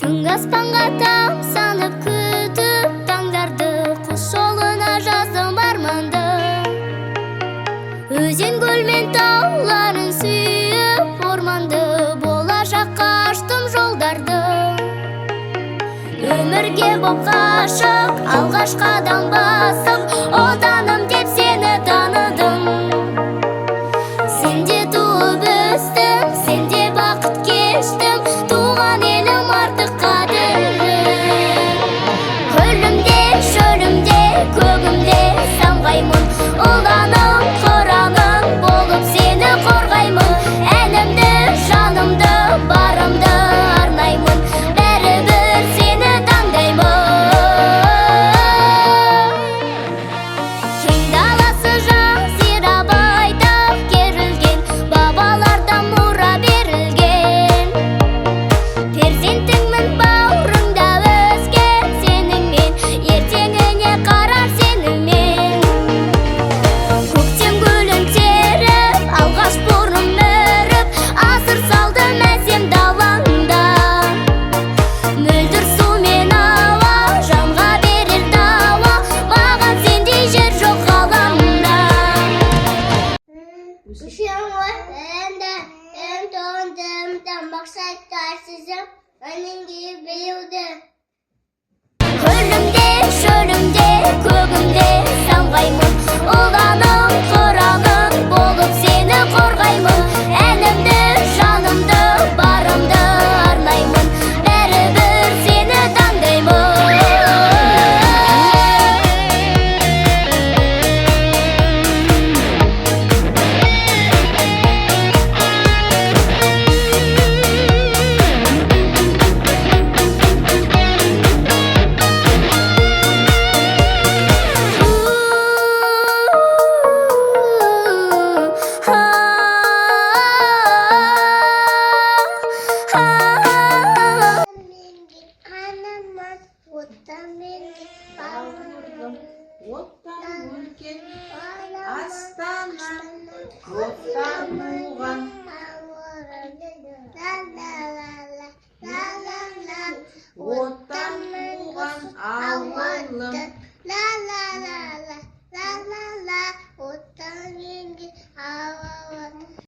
Түнгі аспанға таң санып күтіп таңдарды, құс жолына жаздым арманды. Өзен көл мен тауларын сүйіп орманды, болашаққа аштым жолдарды. Өмірге боп ғашық, алғаш қадам басып, отаным деп сені таныдым. Сенде туып өстім, сенде бақыт кештім, туған елім артық қадірім. Көлімде, шөлімде, көгімде самғаймын, ұланым, қораным болып сені қорғаймын. Әнімді, жанымды, барымды арнаймын, бәрібір сені таңдаймын. Кең даласы жазира байтақ керілген, бабалардан мұра берілген. Перзентіңмін бауырыңда өскен сеніңмен, ертеңіне қарар сенімен. Көктем гүлін теріп, алғаш бұрым өріп, асыр салдым әсем далаңда. Мөлдір су мен ауа, жанға берер дауа, маған сендей жер жоқ ғаламда. Üşüyorum önde, hem döndüm, maksatlar sizim, önün gibi bildi. Kölümde, şölümde, kөгімде самғаймын, ұланым, қораным болып сені қорғаймын. Әнімді, жанымды, барымды арнаймын, бәрібір сені таңдаймын. Оттан өлкен астана, оттан туған оттан туған ауылым.